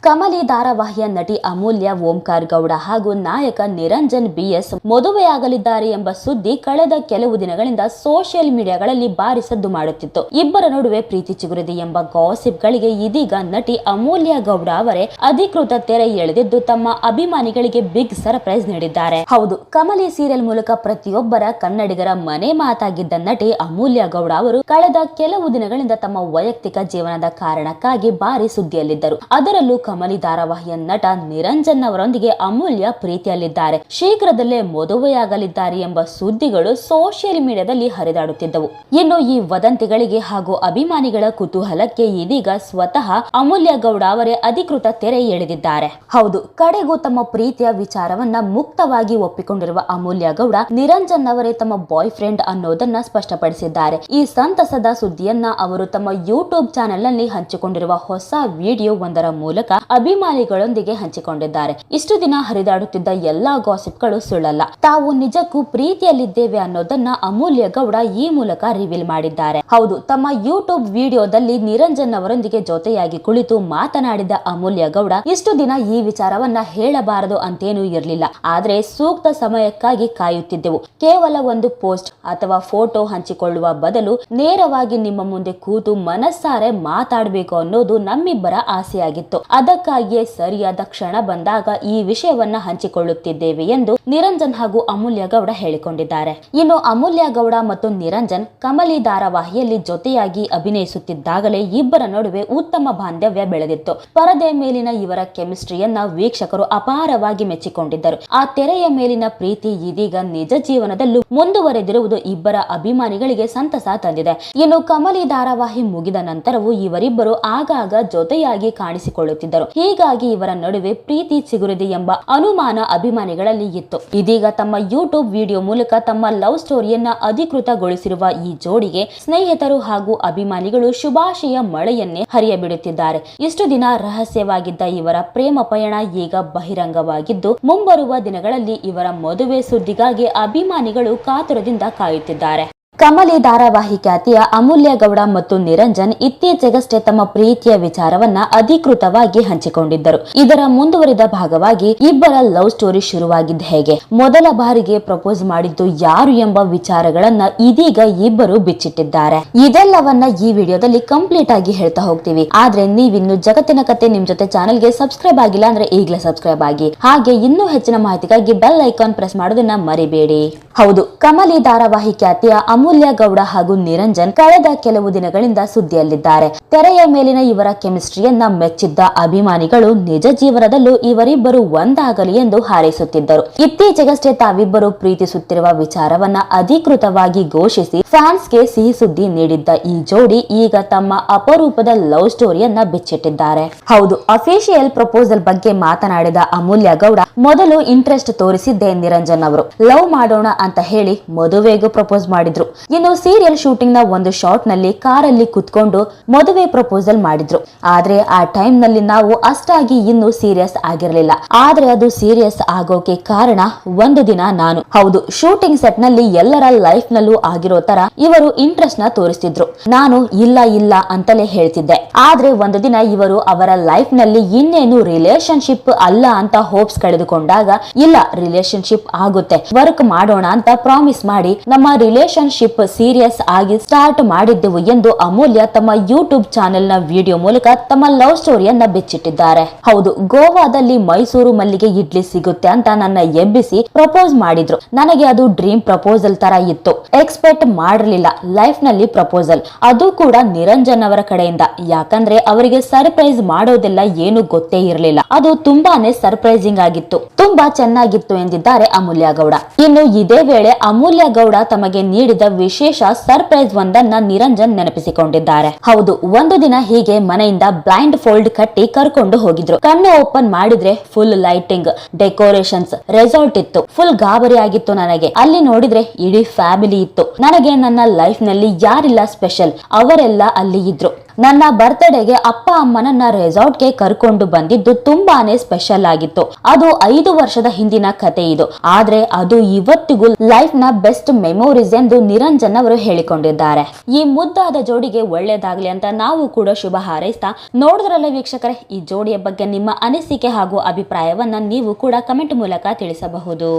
ಕಮಲಿ ಧಾರಾವಾಹಿಯ ನಟಿ ಅಮೂಲ್ಯ ಓಂಕಾರ್ ಗೌಡ ಹಾಗೂ ನಾಯಕ ನಿರಂಜನ್ BS ಮದುವೆಯಾಗಲಿದ್ದಾರೆ ಎಂಬ ಸುದ್ದಿ ಕಳೆದ ಕೆಲವು ದಿನಗಳಿಂದ ಸೋಷಿಯಲ್ ಮೀಡಿಯಾಗಳಲ್ಲಿ ಭಾರಿ ಸದ್ದು ಮಾಡುತ್ತಿತ್ತು. ಇಬ್ಬರ ನಡುವೆ ಪ್ರೀತಿ ಚಿಗುರಿದೆ ಎಂಬ ಗಾಸಿಪ್ ಗಳಿಗೆ ಇದೀಗ ನಟಿ ಅಮೂಲ್ಯ ಗೌಡ ಅವರೇ ಅಧಿಕೃತ ತೆರೆ ಎಳೆದಿದ್ದು ತಮ್ಮ ಅಭಿಮಾನಿಗಳಿಗೆ ಬಿಗ್ ಸರ್ಪ್ರೈಸ್ ನೀಡಿದ್ದಾರೆ. ಹೌದು, ಕಮಲಿ ಸೀರಿಯಲ್ ಮೂಲಕ ಪ್ರತಿಯೊಬ್ಬರ ಕನ್ನಡಿಗರ ಮನೆ ಮಾತಾಗಿದ್ದ ನಟಿ ಅಮೂಲ್ಯ ಗೌಡ ಅವರು ಕಳೆದ ಕೆಲವು ದಿನಗಳಿಂದ ತಮ್ಮ ವೈಯಕ್ತಿಕ ಜೀವನದ ಕಾರಣಕ್ಕಾಗಿ ಭಾರಿ ಸುದ್ದಿಯಲ್ಲಿದ್ದರು. ಅದರಲ್ಲೂ ಕಮಲಿ ಧಾರಾವಾಹಿಯ ನಟ ನಿರಂಜನ್ ಅವರೊಂದಿಗೆ ಅಮೂಲ್ಯ ಪ್ರೀತಿಯಲ್ಲಿದ್ದಾರೆ, ಶೀಘ್ರದಲ್ಲೇ ಮದುವೆಯಾಗಲಿದ್ದಾರೆ ಎಂಬ ಸುದ್ದಿಗಳು ಸೋಷಿಯಲ್ ಮೀಡಿಯಾದಲ್ಲಿ ಹರಿದಾಡುತ್ತಿದ್ದವು. ಇನ್ನು ಈ ವದಂತಿಗಳಿಗೆ ಹಾಗೂ ಅಭಿಮಾನಿಗಳ ಕುತೂಹಲಕ್ಕೆ ಇದೀಗ ಸ್ವತಃ ಅಮೂಲ್ಯ ಗೌಡ ಅವರೇ ಅಧಿಕೃತ ತೆರೆ ಎಳೆದಿದ್ದಾರೆ. ಹೌದು, ಕಡೆಗೂ ತಮ್ಮ ಪ್ರೀತಿಯ ವಿಚಾರವನ್ನ ಮುಕ್ತವಾಗಿ ಒಪ್ಪಿಕೊಂಡಿರುವ ಅಮೂಲ್ಯ ಗೌಡ ನಿರಂಜನ್ ಅವರೇ ತಮ್ಮ ಬಾಯ್ ಫ್ರೆಂಡ್ ಅನ್ನೋದನ್ನ ಸ್ಪಷ್ಟಪಡಿಸಿದ್ದಾರೆ. ಈ ಸಂತಸದ ಸುದ್ದಿಯನ್ನ ಅವರು ತಮ್ಮ ಯೂಟ್ಯೂಬ್ ಚಾನೆಲ್ ನಲ್ಲಿ ಹಂಚಿಕೊಂಡಿರುವ ಹೊಸ ವಿಡಿಯೋ ಒಂದರ ಮೂಲಕ ಅಭಿಮಾನಿಗಳೊಂದಿಗೆ ಹಂಚಿಕೊಂಡಿದ್ದಾರೆ. ಇಷ್ಟು ದಿನ ಹರಿದಾಡುತ್ತಿದ್ದ ಎಲ್ಲಾ ಗಾಸಿಪ್ಗಳು ಸುಳ್ಳಲ್ಲ, ತಾವು ನಿಜಕ್ಕೂ ಪ್ರೀತಿಯಲ್ಲಿದ್ದೇವೆ ಅನ್ನೋದನ್ನ ಅಮೂಲ್ಯ ಗೌಡ ಈ ಮೂಲಕ ರಿವೀಲ್ ಮಾಡಿದ್ದಾರೆ. ಹೌದು, ತಮ್ಮ ಯೂಟ್ಯೂಬ್ ವಿಡಿಯೋದಲ್ಲಿ ನಿರಂಜನ್ ಅವರೊಂದಿಗೆ ಜೊತೆಯಾಗಿ ಕುಳಿತು ಮಾತನಾಡಿದ ಅಮೂಲ್ಯ ಗೌಡ ಇಷ್ಟು ದಿನ ಈ ವಿಚಾರವನ್ನ ಹೇಳಬಾರದು ಅಂತೇನೂ ಇರಲಿಲ್ಲ, ಆದ್ರೆ ಸೂಕ್ತ ಸಮಯಕ್ಕಾಗಿ ಕಾಯುತ್ತಿದ್ದೆವು. ಕೇವಲ ಒಂದು ಪೋಸ್ಟ್ ಅಥವಾ ಫೋಟೋ ಹಂಚಿಕೊಳ್ಳುವ ಬದಲು ನೇರವಾಗಿ ನಿಮ್ಮ ಮುಂದೆ ಕೂತು ಮನಸ್ಸಾರೆ ಮಾತಾಡಬೇಕು ಅನ್ನೋದು ನಮ್ಮಿಬ್ಬರ ಆಸೆಯಾಗಿತ್ತು. ಅದಕ್ಕಾಗಿಯೇ ಸರಿಯಾದ ಕ್ಷಣ ಬಂದಾಗ ಈ ವಿಷಯವನ್ನ ಹಂಚಿಕೊಳ್ಳುತ್ತಿದ್ದೇವೆ ಎಂದು ನಿರಂಜನ್ ಹಾಗೂ ಅಮೂಲ್ಯ ಗೌಡ ಹೇಳಿಕೊಂಡಿದ್ದಾರೆ. ಇನ್ನು ಅಮೂಲ್ಯ ಗೌಡ ಮತ್ತು ನಿರಂಜನ್ ಕಮಲಿ ಧಾರಾವಾಹಿಯಲ್ಲಿ ಜೊತೆಯಾಗಿ ಅಭಿನಯಿಸುತ್ತಿದ್ದಾಗಲೇ ಇಬ್ಬರ ನಡುವೆ ಉತ್ತಮ ಬಾಂಧವ್ಯ ಬೆಳೆದಿತ್ತು. ಪರದೆ ಮೇಲಿನ ಇವರ ಕೆಮಿಸ್ಟ್ರಿಯನ್ನ ವೀಕ್ಷಕರು ಅಪಾರವಾಗಿ ಮೆಚ್ಚಿಕೊಂಡಿದ್ದರು. ಆ ತೆರೆಯ ಮೇಲಿನ ಪ್ರೀತಿ ಇದೀಗ ನಿಜ ಜೀವನದಲ್ಲೂ ಮುಂದುವರೆದಿರುವುದು ಇಬ್ಬರ ಅಭಿಮಾನಿಗಳಿಗೆ ಸಂತಸ ತಂದಿದೆ. ಇನ್ನು ಕಮಲಿ ಧಾರಾವಾಹಿ ಮುಗಿದ ನಂತರವೂ ಇವರಿಬ್ಬರು ಆಗಾಗ ಜೊತೆಯಾಗಿ ಕಾಣಿಸಿಕೊಳ್ಳುತ್ತಿದ್ದರು. ಹೀಗಾಗಿ ಇವರ ನಡುವೆ ಪ್ರೀತಿ ಚಿಗುರಿದೆ ಎಂಬ ಅನುಮಾನ ಅಭಿಮಾನಿಗಳಲ್ಲಿ ಇತ್ತು. ಇದೀಗ ತಮ್ಮ ಯೂಟ್ಯೂಬ್ ವಿಡಿಯೋ ಮೂಲಕ ತಮ್ಮ ಲವ್ ಸ್ಟೋರಿಯನ್ನ ಅಧಿಕೃತಗೊಳಿಸಿರುವ ಈ ಜೋಡಿಗೆ ಸ್ನೇಹಿತರು ಹಾಗೂ ಅಭಿಮಾನಿಗಳು ಶುಭಾಶಯ ಮಳೆಯನ್ನೇ ಹರಿಯಬಿಡುತ್ತಿದ್ದಾರೆ. ಇಷ್ಟು ದಿನ ರಹಸ್ಯವಾಗಿದ್ದ ಇವರ ಪ್ರೇಮ ಪಯಣ ಈಗ ಬಹಿರಂಗವಾಗಿದ್ದು ಮುಂಬರುವ ದಿನಗಳಲ್ಲಿ ಇವರ ಮದುವೆ ಸುದ್ದಿಗಾಗಿ ಅಭಿಮಾನಿಗಳು ಕಾತುರದಿಂದ ಕಾಯುತ್ತಿದ್ದಾರೆ. ಕಮಲಿ ಧಾರಾವಾಹಿ ಖ್ಯಾತಿಯ ಅಮೂಲ್ಯ ಗೌಡ ಮತ್ತು ನಿರಂಜನ್ ಇತ್ತೀಚೆಗಷ್ಟೇ ತಮ್ಮ ಪ್ರೀತಿಯ ವಿಚಾರವನ್ನ ಅಧಿಕೃತವಾಗಿ ಹಂಚಿಕೊಂಡಿದ್ದರು. ಇದರ ಮುಂದುವರಿದ ಭಾಗವಾಗಿ ಇಬ್ಬರ ಲವ್ ಸ್ಟೋರಿ ಶುರುವಾಗಿದ್ದ ಹೇಗೆ, ಮೊದಲ ಬಾರಿಗೆ ಪ್ರಪೋಸ್ ಮಾಡಿದ್ದು ಯಾರು ಎಂಬ ವಿಚಾರಗಳನ್ನ ಇದೀಗ ಇಬ್ಬರು ಬಿಚ್ಚಿಟ್ಟಿದ್ದಾರೆ. ಇದೆಲ್ಲವನ್ನ ಈ ವಿಡಿಯೋದಲ್ಲಿ ಕಂಪ್ಲೀಟ್ ಆಗಿ ಹೇಳ್ತಾ ಹೋಗ್ತೀವಿ. ಆದ್ರೆ ನೀವಿನ್ನು ಜಗತ್ತಿನ ಕತೆ ನಿಮ್ ಜೊತೆ ಚಾನೆಲ್ಗೆ ಸಬ್ಸ್ಕ್ರೈಬ್ ಆಗಿಲ್ಲ ಅಂದ್ರೆ ಈಗಲೇ ಸಬ್ಸ್ಕ್ರೈಬ್ ಆಗಿ, ಹಾಗೆ ಇನ್ನೂ ಹೆಚ್ಚಿನ ಮಾಹಿತಿಗಾಗಿ ಬೆಲ್ ಐಕಾನ್ ಪ್ರೆಸ್ ಮಾಡೋದನ್ನ ಮರಿಬೇಡಿ. ಹೌದು, ಕಮಲಿ ಧಾರಾವಾಹಿ ಖ್ಯಾತಿಯ ಅಮೂಲ್ಯ ಗೌಡ ಹಾಗೂ ನಿರಂಜನ್ ಕಳೆದ ಕೆಲವು ದಿನಗಳಿಂದ ಸುದ್ದಿಯಲ್ಲಿದ್ದಾರೆ. ತೆರೆಯ ಮೇಲಿನ ಇವರ ಕೆಮಿಸ್ಟ್ರಿಯನ್ನ ಮೆಚ್ಚಿದ್ದ ಅಭಿಮಾನಿಗಳು ನಿಜ ಜೀವನದಲ್ಲೂ ಇವರಿಬ್ಬರು ಒಂದಾಗಲಿ ಎಂದು ಹಾರೈಸುತ್ತಿದ್ದರು. ಇತ್ತೀಚೆಗಷ್ಟೇ ತಾವಿಬ್ಬರು ಪ್ರೀತಿಸುತ್ತಿರುವ ವಿಚಾರವನ್ನ ಅಧಿಕೃತವಾಗಿ ಘೋಷಿಸಿ ಫ್ಯಾನ್ಸ್ಗೆ ಸಿಹಿ ಸುದ್ದಿ ನೀಡಿದ್ದ ಈ ಜೋಡಿ ಈಗ ತಮ್ಮ ಅಪರೂಪದ ಲವ್ ಸ್ಟೋರಿಯನ್ನ ಬಿಚ್ಚಿಟ್ಟಿದ್ದಾರೆ. ಹೌದು, ಅಫಿಷಿಯಲ್ ಪ್ರಪೋಸಲ್ ಬಗ್ಗೆ ಮಾತನಾಡಿದ ಅಮೂಲ್ಯ ಗೌಡ ಮೊದಲು ಇಂಟ್ರೆಸ್ಟ್ ತೋರಿಸಿದ್ದೆ ನಿರಂಜನ್ ಅವರು, ಲವ್ ಮಾಡೋಣ ಅಂತ ಹೇಳಿ ಮದುವೆಗೂ ಪ್ರಪೋಸ್ ಮಾಡಿದ್ರು. ಇನ್ನು ಸೀರಿಯಲ್ ಶೂಟಿಂಗ್ ನ ಒಂದು ಶಾಟ್ ನಲ್ಲಿ ಕಾರಲ್ಲಿ ಕುತ್ಕೊಂಡು ಮದುವೆ ಪ್ರಪೋಸಲ್ ಮಾಡಿದ್ರು. ಆದ್ರೆ ಆ ಟೈಮ್ ನಲ್ಲಿ ನಾವು ಅಷ್ಟಾಗಿ ಇನ್ನೂ ಸೀರಿಯಸ್ ಆಗಿರ್ಲಿಲ್ಲ. ಆದ್ರೆ ಅದು ಸೀರಿಯಸ್ ಆಗೋಕೆ ಕಾರಣ ಒಂದು ದಿನ ನಾನು, ಹೌದು, ಶೂಟಿಂಗ್ ಸೆಟ್ ನಲ್ಲಿ ಎಲ್ಲರ ಲೈಫ್ ನಲ್ಲೂ ಆಗಿರೋ ತರ ಇವರು ಇಂಟ್ರೆಸ್ಟ್ ನ ತೋರಿಸ್ತಿದ್ರು. ನಾನು ಇಲ್ಲ ಇಲ್ಲ ಅಂತಲೇ ಹೇಳ್ತಿದ್ದೆ. ಆದ್ರೆ ಒಂದು ದಿನ ಇವರು ಅವರ ಲೈಫ್ ನಲ್ಲಿ ಇನ್ನೇನು ರಿಲೇಶನ್ಶಿಪ್ ಅಲ್ಲ ಅಂತ ಹೋಪ್ಸ್ ಕಳೆದುಕೊಂಡಾಗ, ಇಲ್ಲ ರಿಲೇಶನ್ಶಿಪ್ ಆಗುತ್ತೆ, ವರ್ಕ್ ಮಾಡೋಣ ಅಂತ ಪ್ರಾಮಿಸ್ ಮಾಡಿ ನಮ್ಮ ರಿಲೇಶನ್ಶಿಪ್ ಸೀರಿಯಸ್ ಆಗಿ ಸ್ಟಾರ್ಟ್ ಮಾಡಿದ್ದೆವು ಎಂದು ಅಮೂಲ್ಯ ತಮ್ಮ ಯೂಟ್ಯೂಬ್ ಚಾನೆಲ್ ನ ವಿಡಿಯೋ ಮೂಲಕ ತಮ್ಮ ಲವ್ ಸ್ಟೋರಿಯನ್ನ ಬಿಚ್ಚಿಟ್ಟಿದ್ದಾರೆ. ಹೌದು, ಗೋವಾದಲ್ಲಿ ಮೈಸೂರು ಮಲ್ಲಿಗೆ ಇಡ್ಲಿ ಸಿಗುತ್ತೆ ಅಂತ ನನ್ನ ಎಬ್ಬಿಸಿ ಪ್ರಪೋಸ್ ಮಾಡಿದ್ರು. ನನಗೆ ಅದು ಡ್ರೀಮ್ ಪ್ರಪೋಸಲ್ ತರ ಇತ್ತು, ಎಕ್ಸ್ಪೆಕ್ಟ್ ಮಾಡಿರ್ಲಿಲ್ಲ ಲೈಫ್ ನಲ್ಲಿ ಪ್ರಪೋಸಲ್, ಅದು ಕೂಡ ನಿರಂಜನ್ ಅವರ ಕಡೆಯಿಂದ. ಯಾಕಂದ್ರೆ ಅವರಿಗೆ ಸರ್ಪ್ರೈಸ್ ಮಾಡೋದೆಲ್ಲ ಏನು ಗೊತ್ತೇ ಇರಲಿಲ್ಲ. ಅದು ತುಂಬಾನೇ ಸರ್ಪ್ರೈಸಿಂಗ್ ಆಗಿತ್ತು, ತುಂಬಾ ಚೆನ್ನಾಗಿತ್ತು ಎಂದಿದ್ದಾರೆ ಅಮೂಲ್ಯ ಗೌಡ. ಇನ್ನು ಇದೇ ವೇಳೆ ಅಮೂಲ್ಯ ಗೌಡ ತಮಗೆ ನೀಡಿದ ವಿಶೇಷ ಸರ್ಪ್ರೈಸ್ ಒಂದನ್ನ ನಿರಂಜನ್ ನೆನಪಿಸಿಕೊಂಡಿದ್ದಾರೆ. ಹೌದು, ಒಂದು ದಿನ ಹೀಗೆ ಮನೆಯಿಂದ ಬ್ಲೈಂಡ್ ಫೋಲ್ಡ್ ಕಟ್ಟಿ ಕರ್ಕೊಂಡು ಹೋಗಿದ್ರು. ಕಣ್ಣು ಓಪನ್ ಮಾಡಿದ್ರೆ ಫುಲ್ ಲೈಟಿಂಗ್, ಡೆಕೋರೇಷನ್ಸ್, ರೆಸಾರ್ಟ್ ಇತ್ತು. ಫುಲ್ ಗಾಬರಿ ಆಗಿತ್ತು ನನಗೆ. ಅಲ್ಲಿ ನೋಡಿದ್ರೆ ಇಡೀ ಫ್ಯಾಮಿಲಿ ಇತ್ತು. ನನಗೆ ನನ್ನ ಲೈಫ್ ನಲ್ಲಿ ಯಾರಿಲ್ಲ ಸ್ಪೆಷಲ್, ಅವರೆಲ್ಲ ಅಲ್ಲಿ ಇದ್ರು. ನನ್ನ ಬರ್ತ್ಡೇಗೆ ಅಪ್ಪ ಅಮ್ಮನನ್ನ ರೆಸಾರ್ಟ್ಗೆ ಕರ್ಕೊಂಡು ಬಂದಿದ್ದು ತುಂಬಾನೇ ಸ್ಪೆಷಲ್ ಆಗಿತ್ತು. ಅದು 5 ವರ್ಷದ ಹಿಂದಿನ ಕತೆ ಇದು. ಆದ್ರೆ ಅದು ಇವತ್ತಿಗೂ ಲೈಫ್ ನ ಬೆಸ್ಟ್ ಮೆಮೊರೀಸ್ ಎಂದು ನಿರಂಜನ್ ಅವರು ಹೇಳಿಕೊಂಡಿದ್ದಾರೆ. ಈ ಮುದ್ದಾದ ಜೋಡಿಗೆ ಒಳ್ಳೇದಾಗ್ಲಿ ಅಂತ ನಾವು ಕೂಡ ಶುಭ ಹಾರೈಸ್ತಾ, ನೋಡಿದ್ರಲ್ಲ ವೀಕ್ಷಕರೇ, ಈ ಜೋಡಿಯ ಬಗ್ಗೆ ನಿಮ್ಮ ಅನಿಸಿಕೆ ಹಾಗೂ ಅಭಿಪ್ರಾಯವನ್ನ ನೀವು ಕೂಡ ಕಮೆಂಟ್ ಮೂಲಕ ತಿಳಿಸಬಹುದು.